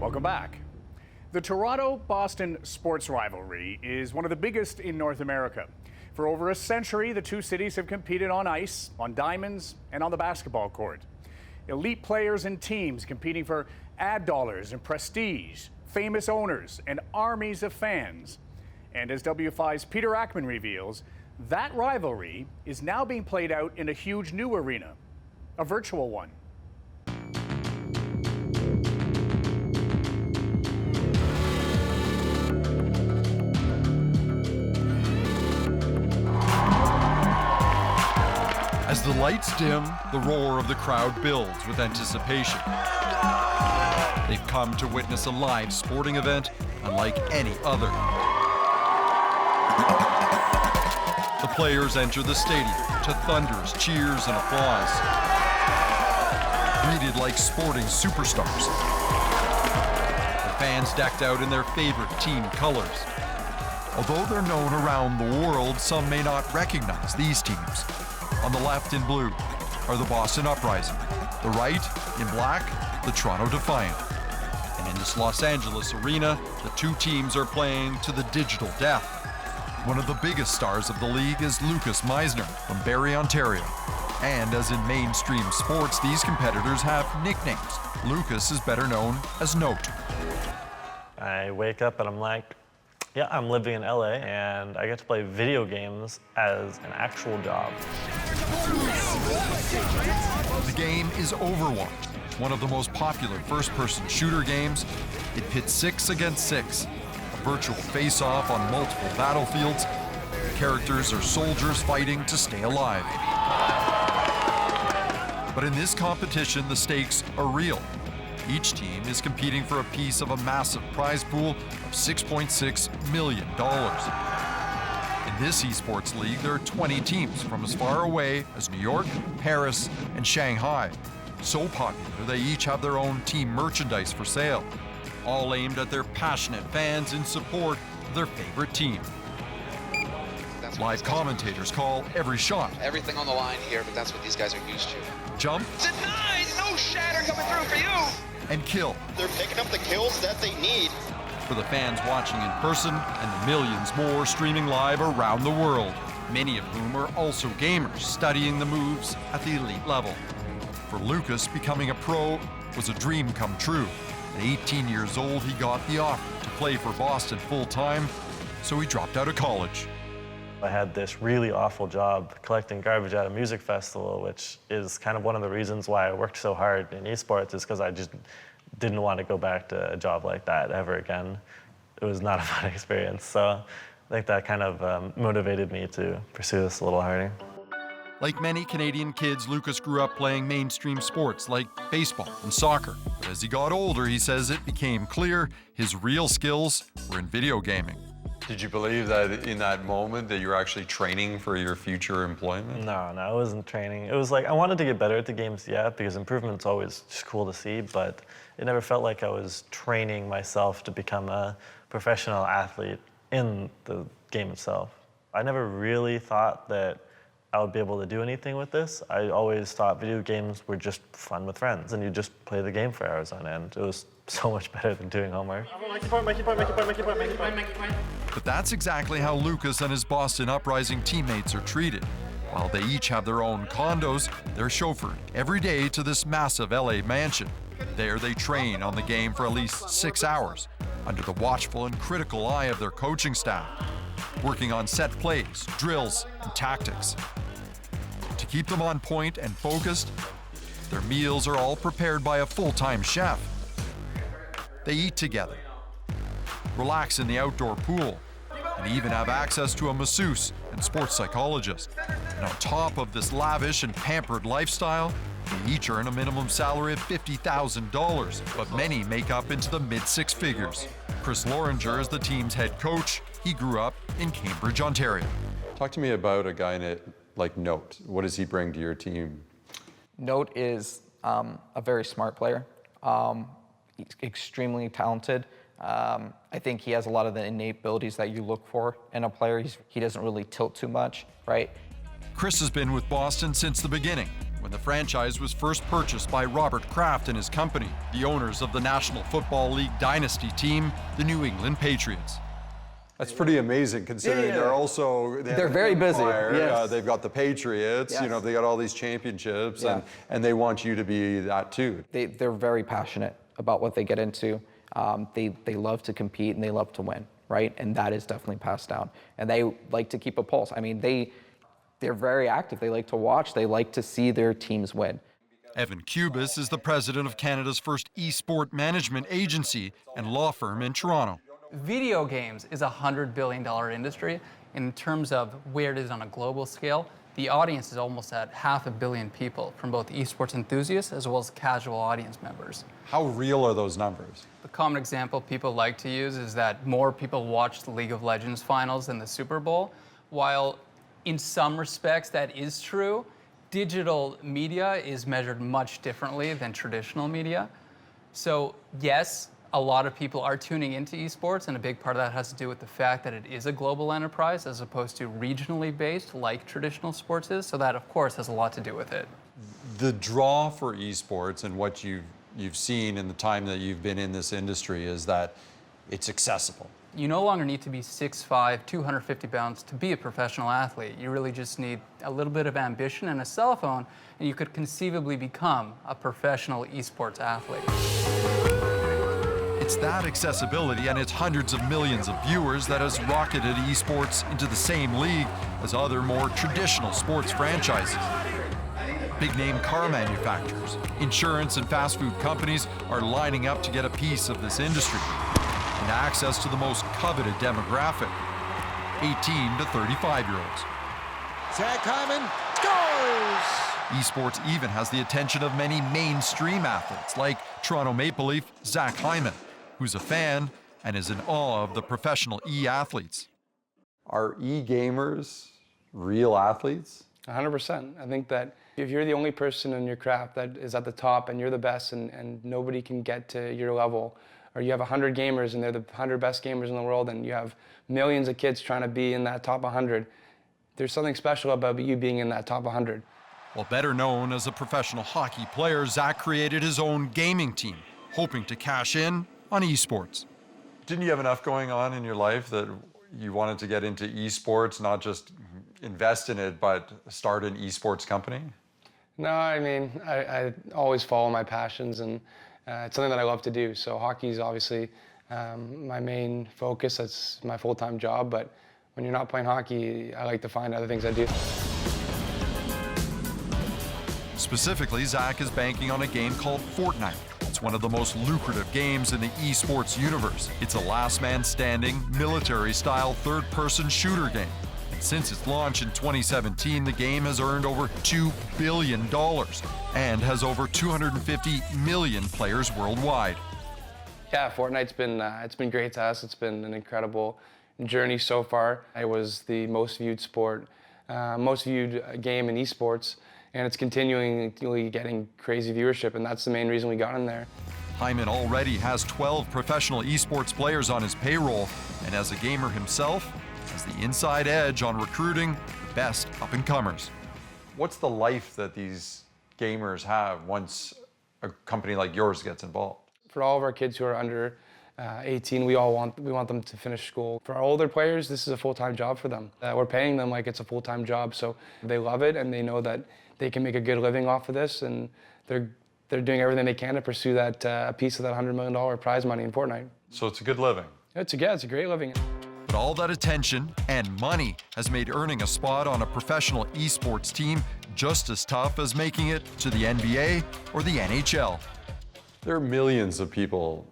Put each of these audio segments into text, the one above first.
Welcome back. The Toronto-Boston sports rivalry is one of the biggest in North America. For over a century, the two cities have competed on ice, on diamonds, and on the basketball court. Elite players and teams competing for ad dollars and prestige, famous owners, and armies of fans. And as W5's Peter Akman reveals, that rivalry is now being played out in a huge new arena, a virtual one. As the lights dim, the roar of the crowd builds with anticipation. They've come to witness a live sporting event unlike any other. The players enter the stadium to thunderous cheers and applause, greeted like sporting superstars. The fans decked out in their favorite team colors. Although they're known around the world, some may not recognize these teams. On the left in blue are the Boston Uprising. The right in black, the Toronto Defiant. And in this Los Angeles arena, the two teams are playing to the digital death. One of the biggest stars of the league is Lucas Meisner from Barrie, Ontario. And as in mainstream sports, these competitors have nicknames. Lucas is better known as Note. I wake up and I'm like, yeah, I'm living in LA and I get to play video games as an actual job. The game is Overwatch, one of the most popular first-person shooter games. It pits 6 against 6, a virtual face-off on multiple battlefields. The characters are soldiers fighting to stay alive. But in this competition, the stakes are real. Each team is competing for a piece of a massive prize pool of $6.6 million. In this eSports league, there are 20 teams from as far away as New York, Paris, and Shanghai. So popular, they each have their own team merchandise for sale, all aimed at their passionate fans in support of their favorite team. Live commentators call every shot. Everything on the line here, but that's what these guys are used to. Jump. Denied! No shatter coming through for you! And kill. They're picking up the kills that they need. For the fans watching in person and the millions more streaming live around the world, many of whom are also gamers studying the moves at the elite level. For Lucas, becoming a pro was a dream come true. At 18 years old, he got the offer to play for Boston full-time, so he dropped out of college. I had this really awful job collecting garbage at a music festival, which is kind of one of the reasons why I worked so hard in esports, is because I just didn't want to go back to a job like that ever again. It was not a fun experience, so I think that kind of motivated me to pursue this a little harder. Like many Canadian kids, Lucas grew up playing mainstream sports like baseball and soccer. But as he got older, he says it became clear his real skills were in video gaming. Did you believe that in that moment that you were actually training for your future employment? No, I wasn't training. It was like, I wanted to get better at the games, yeah, because improvement's always just cool to see, but it never felt like I was training myself to become a professional athlete in the game itself. I never really thought that I would be able to do anything with this. I always thought video games were just fun with friends, and you just play the game for hours on end. It was so much better than doing homework. But that's exactly how Lucas and his Boston Uprising teammates are treated. While they each have their own condos, they're chauffeured every day to this massive LA mansion. There they train on the game for at least 6 hours, under the watchful and critical eye of their coaching staff, working on set plays, drills, and tactics. To keep them on point and focused, their meals are all prepared by a full-time chef. They eat together, relax in the outdoor pool, and even have access to a masseuse and sports psychologist. And on top of this lavish and pampered lifestyle, they each earn a minimum salary of $50,000, but many make up into the mid-6 figures. Loranger is the team's head coach. He grew up in Cambridge, Ontario. Talk to me about a guy like Note. What does he bring to your team? Note is a very smart player. He's extremely talented. I think he has a lot of the innate abilities that you look for in a player. He doesn't really tilt too much, right? Chris has been with Boston since the beginning. when the franchise was first purchased by Robert Kraft and his company, the owners of the National Football League dynasty team, the New England Patriots. That's pretty amazing considering they're also... They're very busy. Yes. They've got the Patriots, Yes. they got all these championships, Yeah. and they want you to be that too. They're very passionate about what they get into. They love to compete and they love to win, right? And that is definitely passed down. And they like to keep a pulse. I mean, they're very active. They like to watch. They like to see their teams win. Evan Cubis is the president of Canada's first e-sport management agency and law firm in Toronto. Video games is a $100 billion industry. In terms of where it is on a global scale, the audience is almost at 500 million people, from both esports enthusiasts as well as casual audience members. How real are those numbers? The common example people like to use is that more people watch the League of Legends finals than the Super Bowl. While in some respects that is true, digital media is measured much differently than traditional media. So yes, a lot of people are tuning into esports, and a big part of that has to do with the fact that it is a global enterprise as opposed to regionally based like traditional sports is. So that, of course, has a lot to do with it. The draw for esports and what you've seen in the time that you've been in this industry is that it's accessible. You no longer need to be 6'5", 250 pounds to be a professional athlete. You really just need a little bit of ambition and a cell phone, and you could conceivably become a professional esports athlete. It's that accessibility and its hundreds of millions of viewers that has rocketed esports into the same league as other more traditional sports franchises. Big-name car manufacturers, insurance and fast food companies are lining up to get a piece of this industry and access to the most coveted demographic, 18 to 35-year-olds. Zach Hyman scores! Esports even has the attention of many mainstream athletes like Toronto Maple Leaf Zach Hyman, who's a fan and is in awe of the professional e-athletes. Are e-gamers real athletes? 100%. I think that if you're the only person in your craft that is at the top and you're the best and nobody can get to your level, or you have 100 gamers and they're the 100 best gamers in the world and you have millions of kids trying to be in that top 100, there's something special about you being in that top 100. Well, better known as a professional hockey player, Zach created his own gaming team, hoping to cash in on esports. Didn't you have enough going on in your life that you wanted to get into esports, not just invest in it, but start an esports company? No, I mean, I always follow my passions, and it's something that I love to do. So hockey is obviously my main focus. That's my full-time job. But when you're not playing hockey, I like to find other things I do. Specifically, Zach is banking on a game called Fortnite. It's one of the most lucrative games in the esports universe. It's a last-man-standing, military-style third-person shooter game. Since its launch in 2017, the game has earned over $2 billion and has over 250 million players worldwide. Yeah, Fortnite's been it's been great to us. It's been an incredible journey so far. It was the most viewed game in esports, and it's continually getting crazy viewership, and that's the main reason we got in there. Hyman already has 12 professional esports players on his payroll, and as a gamer himself, has the inside edge on recruiting the best up-and-comers. What's the life that these gamers have once a company like yours gets involved? For all of our kids who are under 18, we want them to finish school. For our older players, this is a full-time job for them. We're paying them like it's a full-time job, so they love it and they know that they can make a good living off of this, and they're doing everything they can to pursue that a piece of that $100 million prize money in Fortnite. So it's a good living. It's a great living. But all that attention and money has made earning a spot on a professional esports team just as tough as making it to the NBA or the NHL. There are millions of people,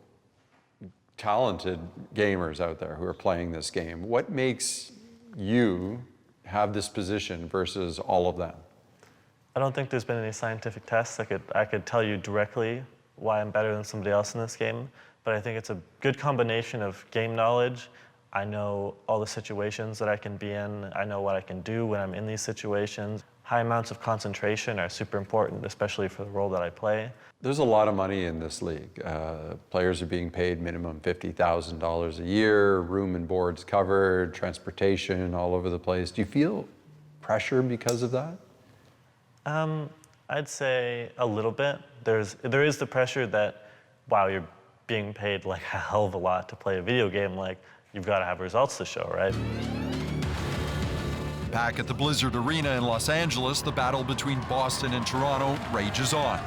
talented gamers out there who are playing this game. What makes you have this position versus all of them? I don't think there's been any scientific tests. I could tell you directly why I'm better than somebody else in this game, but I think it's a good combination of game knowledge. I know all the situations that I can be in. I know what I can do when I'm in these situations. High amounts of concentration are super important, especially for the role that I play. There's a lot of money in this league. Players are being paid minimum $50,000 a year, room and boards covered, transportation all over the place. Do you feel pressure because of that? I'd say a little bit. There is the pressure that, wow, you're being paid like a hell of a lot to play a video game, like you've got to have results to show, right? Back at the Blizzard Arena in Los Angeles, the battle between Boston and Toronto rages on.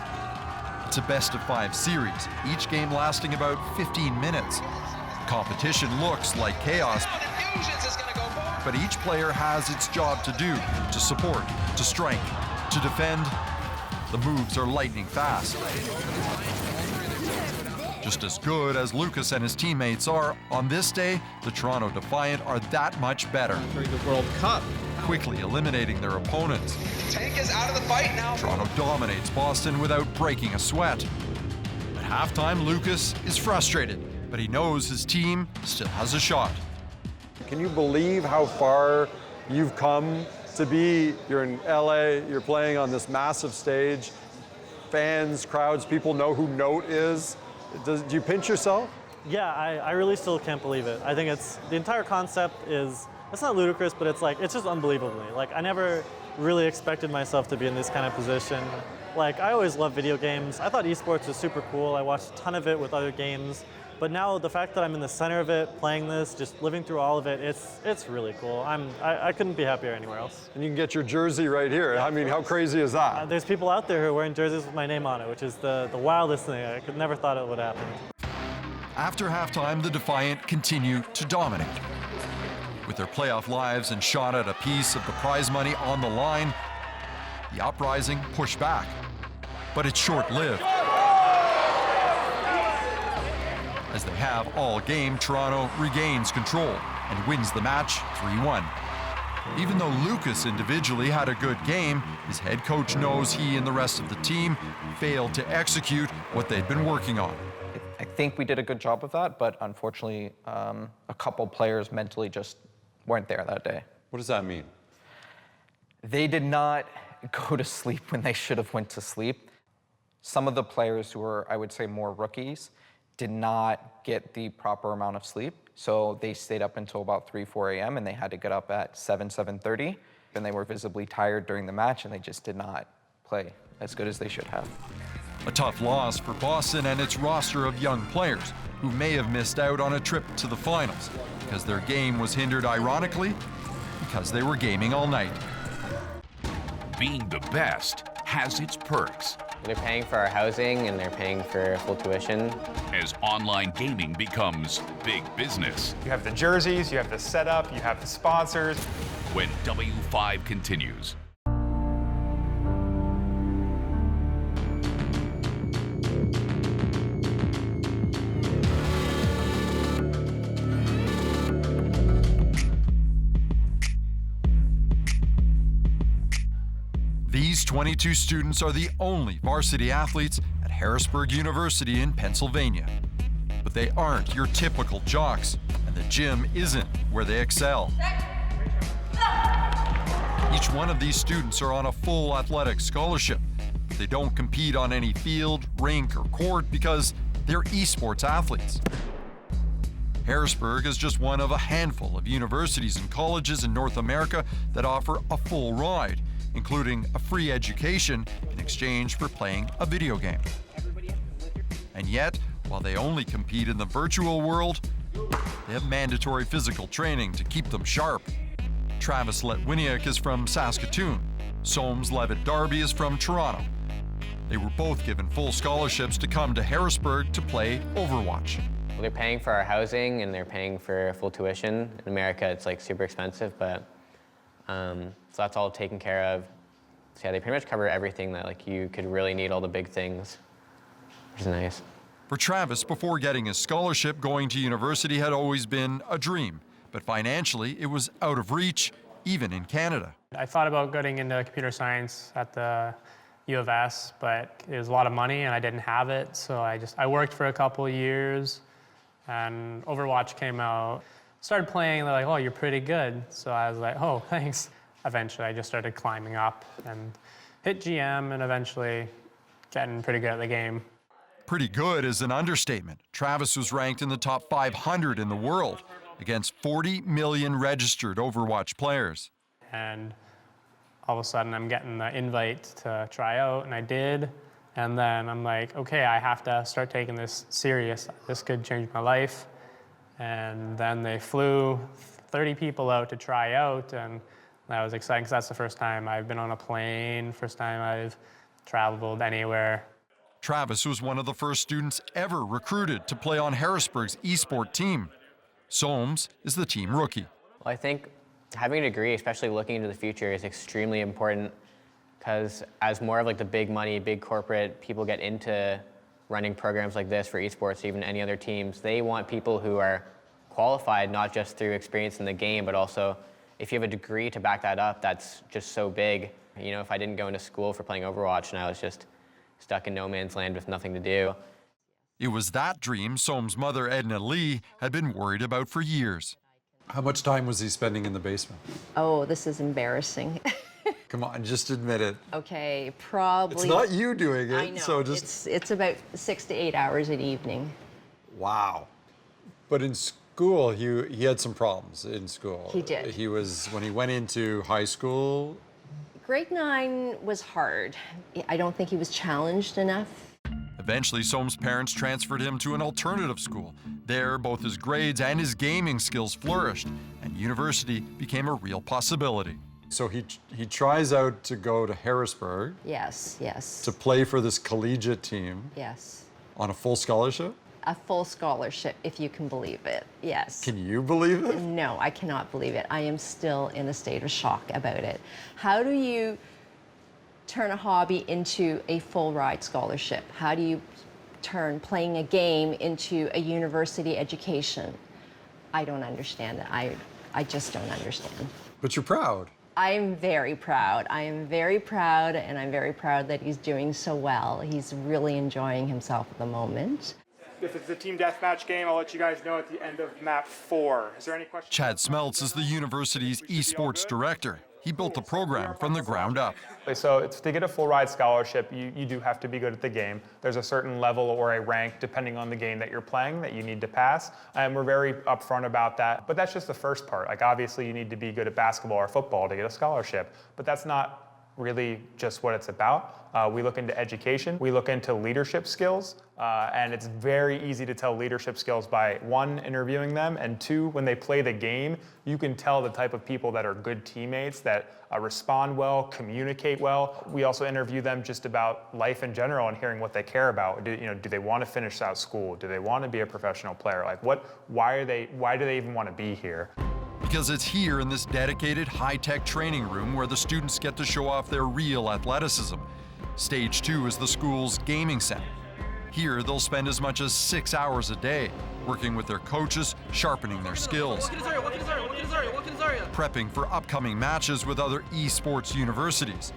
It's a best-of-5 series, each game lasting about 15 minutes. The competition looks like chaos, but each player has its job to do, to support, to strike, to defend. The moves are lightning fast. Just as good as Lucas and his teammates are, on this day, the Toronto Defiant are that much better. During the World Cup. Quickly eliminating their opponents. Tank is out of the fight now. Toronto dominates Boston without breaking a sweat. At halftime, Lucas is frustrated, but he knows his team still has a shot. Can you believe how far you've come to be? You're in LA, you're playing on this massive stage. Fans, crowds, people know who Note is. Do you pinch yourself? Yeah, I really still can't believe it. I think the entire concept is, it's not ludicrous, but it's just unbelievable to me. Like, I never really expected myself to be in this kind of position. Like, I always loved video games. I thought eSports was super cool. I watched a ton of it with other games. But now the fact that I'm in the center of it, playing this, just living through all of it, it's really cool. I couldn't be happier anywhere else. And you can get your jersey right here. I mean, how crazy is that? There's people out there who are wearing jerseys with my name on it, which is the wildest thing. I could never thought it would happen. After halftime, the Defiant continue to dominate. With their playoff lives and shot at a piece of the prize money on the line, the Uprising push back. But it's short-lived. As they have all game, Toronto regains control and wins the match 3-1. Even though Lucas individually had a good game, his head coach knows he and the rest of the team failed to execute what they'd been working on. I think we did a good job of that, but unfortunately, a couple players mentally just weren't there that day. What does that mean? They did not go to sleep when they should have went to sleep. Some of the players who were, I would say, more rookies did not get the proper amount of sleep. So they stayed up until about 3, 4 a.m. and they had to get up at 7:30. And they were visibly tired during the match and they just did not play as good as they should have. A tough loss for Boston and its roster of young players who may have missed out on a trip to the finals because their game was hindered, ironically, because they were gaming all night. Being the best has its perks. They're paying for our housing and they're paying for full tuition. As online gaming becomes big business. You have the jerseys, you have the setup, you have the sponsors. When W5 continues. These 22 students are the only varsity athletes at Harrisburg University in Pennsylvania. But they aren't your typical jocks, and the gym isn't where they excel. Each one of these students are on a full athletic scholarship, but they don't compete on any field, rink, or court because they're eSports athletes. Harrisburg is just one of a handful of universities and colleges in North America that offer a full ride, including a free education in exchange for playing a video game. And yet, while they only compete in the virtual world, they have mandatory physical training to keep them sharp. Travis Letwiniak is from Saskatoon. Soames Levitt Darby is from Toronto. They were both given full scholarships to come to Harrisburg to play Overwatch. Well, they're paying for our housing and they're paying for full tuition. In America, it's like super expensive, but so that's all taken care of. So yeah, they pretty much cover everything that like you could really need, all the big things, which is nice. For Travis, before getting his scholarship, going to university had always been a dream, but financially it was out of reach, even in Canada. I thought about getting into computer science at the U of S, but it was a lot of money and I didn't have it, so I worked for a couple of years and Overwatch came out. Started playing, and they're like, oh, you're pretty good. So I was like, oh, thanks. Eventually, I just started climbing up and hit GM and eventually getting pretty good at the game. Pretty good is an understatement. Travis was ranked in the top 500 in the world against 40 million registered Overwatch players. And all of a sudden I'm getting the invite to try out, and I did. And then I'm like, okay, I have to start taking this serious. This could change my life. And then they flew 30 people out to try out, and that was exciting because that's the first time I've been on a plane, first time I've traveled anywhere. Travis was one of the first students ever recruited to play on Harrisburg's eSport team. Soames is the team rookie. Well, I think having a degree, especially looking into the future, is extremely important because as more of like the big money, big corporate people get into running programs like this for esports, or even any other teams, they want people who are qualified not just through experience in the game, but also if you have a degree to back that up, that's just so big. You know, if I didn't go into school for playing Overwatch and I was just stuck in no man's land with nothing to do. It was that dream Soames' mother, Edna Lee, had been worried about for years. How much time was he spending in the basement? Oh, this is embarrassing. Come on, just admit it. Okay, probably. It's not you doing it, I know. so just... It's about 6 to 8 hours an evening. Wow. But in school, he had some problems in school. He did. He was, when he went into high school... Grade 9 was hard. I don't think he was challenged enough. Eventually, Soames' parents transferred him to an alternative school. There, both his grades and his gaming skills flourished, and university became a real possibility. So he tries out to go to Harrisburg. Yes, yes. To play for this collegiate team. Yes. On a full scholarship? A full scholarship, if you can believe it, yes. Can you believe it? No, I cannot believe it. I am still in a state of shock about it. How do you turn a hobby into a full ride scholarship? How do you turn playing a game into a university education? I don't understand it. I just don't understand. But you're proud. I'm very proud. I am very proud, and I'm very proud that he's doing so well. He's really enjoying himself at the moment. If it's a team deathmatch game, I'll let you guys know at the end of map 4. Is there any questions? Chad Smeltz is the university's esports director. He built the program from the ground up. So to get a full ride scholarship, you do have to be good at the game. There's a certain level or a rank, depending on the game that you're playing, that you need to pass. And we're very upfront about that. But that's just the first part. Like, obviously, you need to be good at basketball or football to get a scholarship. But that's not really just what it's about. We look into education, we look into leadership skills, and it's very easy to tell leadership skills by 1, interviewing them, and 2, when they play the game, you can tell the type of people that are good teammates, that respond well, communicate well. We also interview them just about life in general and hearing what they care about. Do they want to finish out school? Do they want to be a professional player? Like, why do they even want to be here? Because it's here in this dedicated high-tech training room where the students get to show off their real athleticism. Stage 2 is the school's gaming center. Here, they'll spend as much as 6 hours a day, working with their coaches, sharpening their skills, prepping for upcoming matches with other esports universities,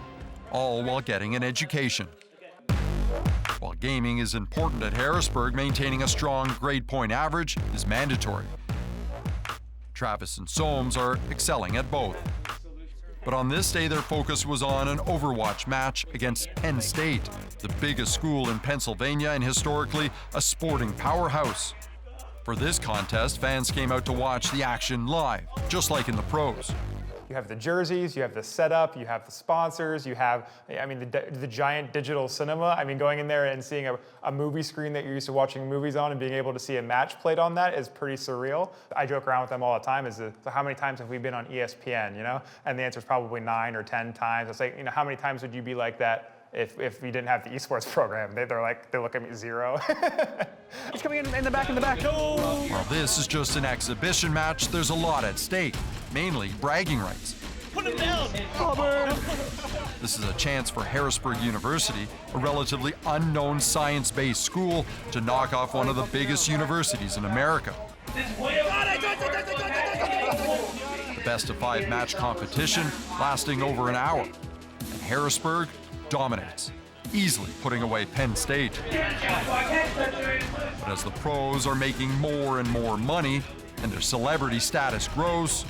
all while getting an education. While gaming is important at Harrisburg, maintaining a strong grade point average is mandatory. Travis and Soames are excelling at both. But on this day, their focus was on an Overwatch match against Penn State, the biggest school in Pennsylvania and historically a sporting powerhouse. For this contest, fans came out to watch the action live, just like in the pros. You have the jerseys, you have the setup, you have the sponsors, you have, the giant digital cinema. Going in there and seeing a movie screen that you're used to watching movies on and being able to see a match played on that is pretty surreal. I joke around with them all the time, so how many times have we been on ESPN, And the answer is probably 9 or 10 times. It's like, how many times would you be like that if we didn't have the esports program? They look at me 0. He's coming in the back, While this is just an exhibition match, there's a lot at stake, mainly bragging rights. Put him down! This is a chance for Harrisburg University, a relatively unknown science-based school, to knock off one of the biggest universities in America. Best of 5 match competition lasting over an hour. And Harrisburg dominates, easily putting away Penn State. But as the pros are making more and more money and their celebrity status grows,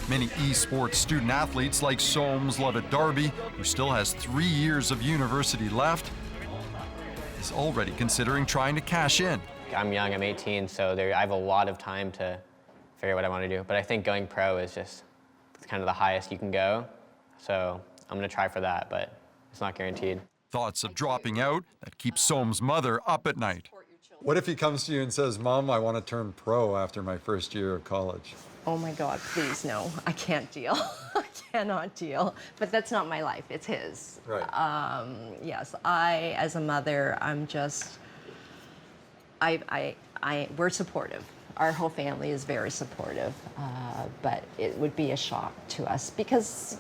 many esports student athletes like Soames Levitt Darby, who still has 3 years of university left, is already considering trying to cash in. I'm young, I'm 18, so I have a lot of time to figure out what I want to do. But I think going pro is just kind of the highest you can go. So I'm going to try for that, but it's not guaranteed. Thoughts of dropping out that keep Soam's mother up at night. What if he comes to you and says, Mom, I want to turn pro after my first year of college? Oh my God, please, no. I can't deal. I cannot deal. But that's not my life, it's his. Right. Yes, as a mother, I'm just, we're supportive. Our whole family is very supportive, but it would be a shock to us because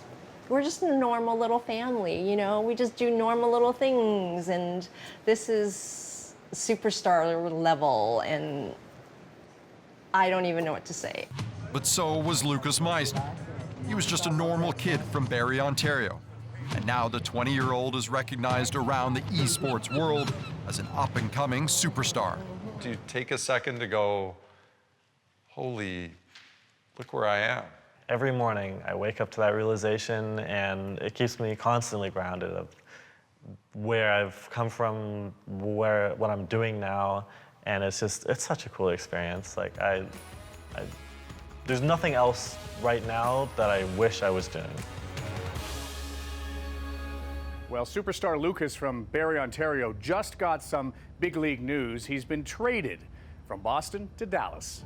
we're just a normal little family, you know? We just do normal little things, and this is superstar level, and I don't even know what to say. But so was Lucas Meisner. He was just a normal kid from Barrie, Ontario. And now the 20-year-old is recognized around the eSports world as an up-and-coming superstar. Do you take a second to go, holy, look where I am? Every morning I wake up to that realization, and it keeps me constantly grounded of where I've come from, what I'm doing now, and it's such a cool experience. Like there's nothing else right now that I wish I was doing. Well, superstar Lucas from Barrie, Ontario just got some big league news. He's been traded from Boston to Dallas.